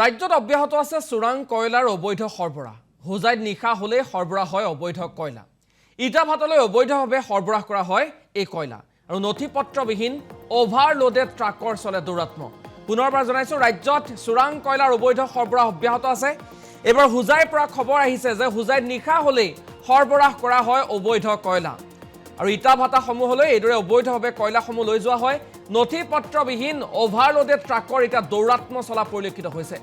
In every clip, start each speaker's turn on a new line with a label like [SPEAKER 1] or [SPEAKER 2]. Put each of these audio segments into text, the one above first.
[SPEAKER 1] ৰাজ্যত অব্যাহত আছে চোৰাং কয়লাৰ অবৈধ সৰবৰাহ। হোজাইত নিশা হলে সৰবৰাহ হয় অবৈধ কয়লা। ইটাভাটালৈ অবৈধভাৱে সৰবৰাহ কৰা হয় এই কয়লা আৰু নথিপত্ৰবিহীন অভাৰলোডেড ট্ৰাকৰ চলে দৌৰাত্মক। পুনৰবাৰ জনাইছো ৰাজ্যত চোৰাং কয়লাৰ অবৈধ সৰবৰাহ অব্যাহত আছে। এবাৰ হোজাইৰ পৰা খবৰ আহিছে যে হোজাইত নিশা হলেই সৰবৰাহ কৰা হয় অবৈধ কয়লা আৰু ইটাভাটাসমূহলৈ এইদৰে অবৈধভাৱে কয়লাসমূহ লৈ যোৱা হয়। নথিপত্ৰবিহীন অভাৰলোডেড ট্ৰাকৰ এটা দৌৰাত্ম চলা পৰিলক্ষিত হৈছে।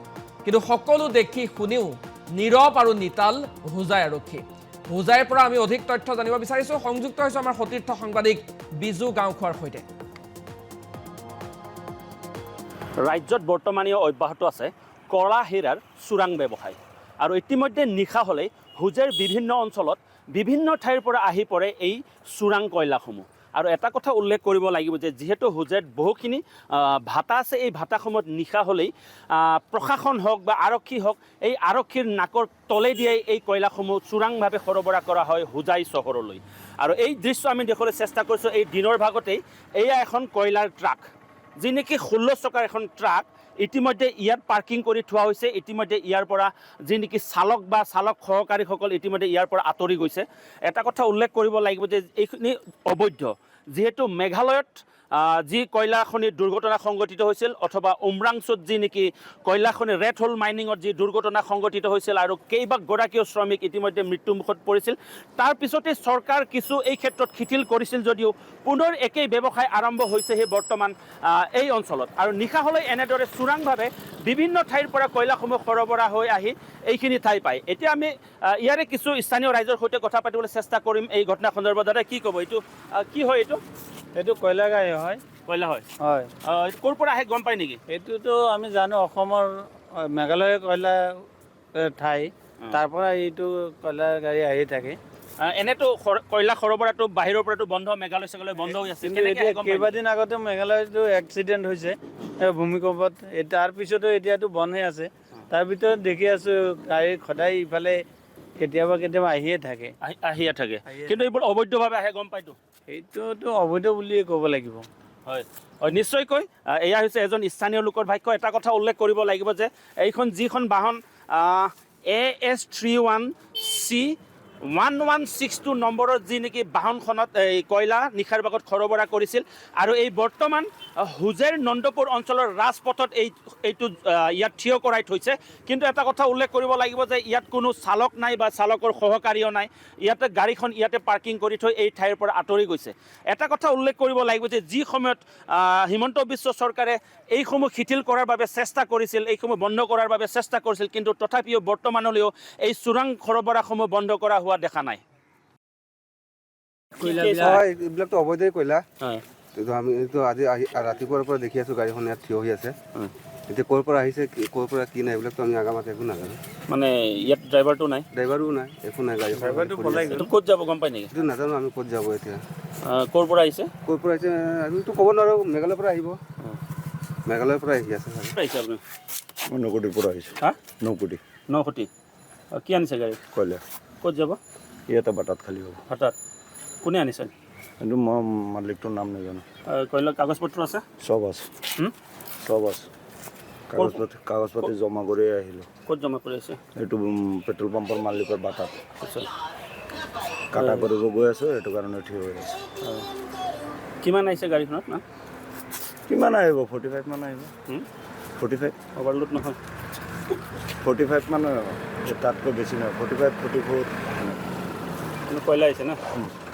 [SPEAKER 1] কিন্তু সকলো দেখি শুনিও নীৰৱ আৰু নিতাল হোজাই আৰক্ষী। হোজাইৰ পৰা আমি অধিক তথ্য জানিব বিচাৰিছো। সংযুক্ত হৈছে আমাৰ সতীৰ্থ সাংবাদিক বিজু গাঁওখোৱাৰ সৈতে।
[SPEAKER 2] ৰাজ্যত বৰ্তমানে অব্যাহত আছে কলা হীৰাৰ চোৰাং ব্যৱসায় আৰু ইতিমধ্যে নিশা হ'লেই হোজাইৰ বিভিন্ন অঞ্চলত বিভিন্ন ঠাইৰ পৰা আহি পৰে এই চোৰাং কয়লাসমূহ। আৰু এটা কথা উল্লেখ কৰিব লাগিব যে যিহেতু হোজাইত বহুখিনি ভাটা আছে, এই ভাটাসমূহত নিশা হ'লেই প্ৰশাসন হওক বা আৰক্ষী হওক, এই আৰক্ষীৰ নাকৰ তলেদিয়াই এই কয়লাসমূহ চোৰাংভাৱে সৰবৰাহ কৰা হয় হোজাই চহৰলৈ। আৰু এই দৃশ্য আমি দেখুৱাবলৈ চেষ্টা কৰিছোঁ। এই দিনৰ ভাগতেই এয়া এখন কয়লাৰ ট্ৰাক, যি নেকি 16 চকাৰ এখন ট্ৰাক ইতিমধ্যে ইয়াত পাৰ্কিং কৰি থোৱা হৈছে। ইতিমধ্যে ইয়াৰ পৰা যি নেকি চালক বা চালক সহকাৰীসকল ইতিমধ্যে ইয়াৰ পৰা আঁতৰি গৈছে। এটা কথা উল্লেখ কৰিব লাগিব যে এইখিনি অবৈধ, যিহেতু মেঘালয়ত যি কয়লা খনিৰ দুৰ্ঘটনা সংঘটিত হৈছিল অথবা উমৰাংচুত যি নেকি কয়লা খনি ৰেড হোল মাইনিঙত যি দুৰ্ঘটনা সংঘটিত হৈছিল আৰু কেইবাগৰাকীও শ্ৰমিক ইতিমধ্যে মৃত্যুমুখত পৰিছিল, তাৰ পিছতে চৰকাৰ কিছু এই ক্ষেত্ৰত শিথিল কৰিছিল যদিও পুনৰ একেই ব্যৱসায় আৰম্ভ হৈছেহি বৰ্তমান এই অঞ্চলত। আৰু নিশা হ'লে এনেদৰে চোৰাংভাৱে বিভিন্ন ঠাইৰ পৰা কয়লাসমূহ সৰবৰাহ হৈ আহি এইখিনি ঠাই পায়। এতিয়া আমি ইয়াৰে কিছু স্থানীয় ৰাইজৰ সৈতে কথা পাতিবলৈ চেষ্টা কৰিম এই ঘটনা সন্দৰ্ভত। দাদা কি ক'ব, এইটো কি হয়?
[SPEAKER 3] এইটো কয়লা গাড়ী হয়।
[SPEAKER 2] কয়লা হয়?
[SPEAKER 3] হয়।
[SPEAKER 2] ক'ৰ পৰা আহে গম পায় নেকি?
[SPEAKER 3] এইটোতো আমি জানো অসমৰ মেঘালয় কয়লা ঠাই, তাৰ পৰা এইটো কয়লা গাড়ী আহি থাকে।
[SPEAKER 2] এনেতো কয়লা সৰবৰাহটো বাহিৰৰ পৰাতো বন্ধ, মেঘালয় চেঘালয় বন্ধ হৈ আছে।
[SPEAKER 3] কেইবাদিন আগতে মেঘালয়তো এক্সিডেণ্ট হৈছে ভূমিকম্পত, তাৰপিছতো এতিয়াতো বন্ধ হৈ আছে। তাৰ ভিতৰত দেখি আছোঁ গাড়ী সদায় ইফালে কেতিয়াবা আহিয়ে থাকে।
[SPEAKER 2] কিন্তু এইবোৰ অবৈধভাৱে আহে গম পাইতো।
[SPEAKER 3] এইটোতো অবৈধ বুলিয়ে ক'ব লাগিব।
[SPEAKER 2] হয় হয়, নিশ্চয়কৈ এয়া হৈছে এজন স্থানীয় লোকৰ ভাষ্য। এটা কথা উল্লেখ কৰিব লাগিব যে এইখন যিখন বাহন AS31C1162 নম্বৰৰ যি নেকি বাহনখনত এই কয়লা নিশাৰ ভাগত সৰবৰাহ কৰিছিল আৰু এই বৰ্তমান হোজাইৰ নন্দপুৰ অঞ্চলৰ ৰাজপথত এইটো ইয়াত থিয় কৰাই থৈছে। কিন্তু এটা কথা উল্লেখ কৰিব লাগিব যে ইয়াত কোনো চালক নাই বা চালকৰ সহকাৰীও নাই। ইয়াতে গাড়ীখন ইয়াতে পাৰ্কিং কৰি থৈ এই ঠাইৰ পৰা আঁতৰি গৈছে। এটা কথা উল্লেখ কৰিব লাগিব যে যি সময়ত হিমন্ত বিশ্ব চৰকাৰে এইসমূহ শিথিল কৰাৰ বাবে চেষ্টা কৰিছিল, এইসমূহ বন্ধ কৰাৰ বাবে চেষ্টা কৰিছিল, কিন্তু তথাপিও বৰ্তমানলৈও এই চোৰাং সৰবৰাহসমূহ বন্ধ কৰা হোৱা দেখা নাই।
[SPEAKER 4] এইবিলাকতো অবৈধ কয়লা। আমি এইটো আজি ৰাতিপুৱাৰ পৰা দেখি আছোঁ গাড়ীখন ইয়াত থিয় হৈ আছে। এতিয়া ক'ৰ পৰা আহিছে, ক'ৰ পৰা কি নাই এইবিলাকতো আমি আগামাত একো নাজানো।
[SPEAKER 2] মানে ইয়াত ড্ৰাইভাৰটো নাই?
[SPEAKER 4] ড্ৰাইভাৰো নাই, একো নাই। গাড়ী
[SPEAKER 3] ড্ৰাইভাৰটো পলাই গ'ল।
[SPEAKER 2] ক'ত যাব গম পাই নেকি?
[SPEAKER 4] এইটো নাজানো আমি ক'ত যাব এতিয়া।
[SPEAKER 2] ক'ৰ পৰা আহিছে?
[SPEAKER 4] ক'ৰ পৰা আহিছে আমিতো ক'ব নোৱাৰোঁ। মেঘালয়ৰ পৰা আহিব, মেঘালয়ৰ পৰা আহি আছে।
[SPEAKER 2] আহিছে আপুনি?
[SPEAKER 5] মই নকুটিৰ পৰা আহিছোঁ।
[SPEAKER 2] হা?
[SPEAKER 5] নকুটি।
[SPEAKER 2] নখুটি। কি আনিছে গাড়ী?
[SPEAKER 5] কয়লা।
[SPEAKER 2] ক'ত যাব?
[SPEAKER 5] ইয়াতে বাটাত খালী হ'ব।
[SPEAKER 2] হঠাৎ কোনে আনিছে?
[SPEAKER 5] কিন্তু মই মালিকটোৰ নাম নাজানো।
[SPEAKER 2] কয়লা কাগজ পত্ৰ আছে?
[SPEAKER 5] চব আছে, চব আছে। কাগজ পাতি জমা কৰি আহিলোঁ।
[SPEAKER 2] ক'ত জমা কৰি আছে?
[SPEAKER 5] এইটো পেট্ৰল পাম্পৰ মালিকৰ বাটাত
[SPEAKER 2] আচ্ছা।
[SPEAKER 5] কাটা কৰিব গৈ আছোঁ, সেইটো কাৰণে থিয় হৈ আছে।
[SPEAKER 2] কিমান আহিছে গাড়ীখনত? না
[SPEAKER 5] কিমান আহিব? 45 মান আহিব। 45
[SPEAKER 2] অভাৰলোড নহয়?
[SPEAKER 5] 45 মান, তাতকৈ বেছি নহয়। 45 44
[SPEAKER 2] কয়লা আহিছে না?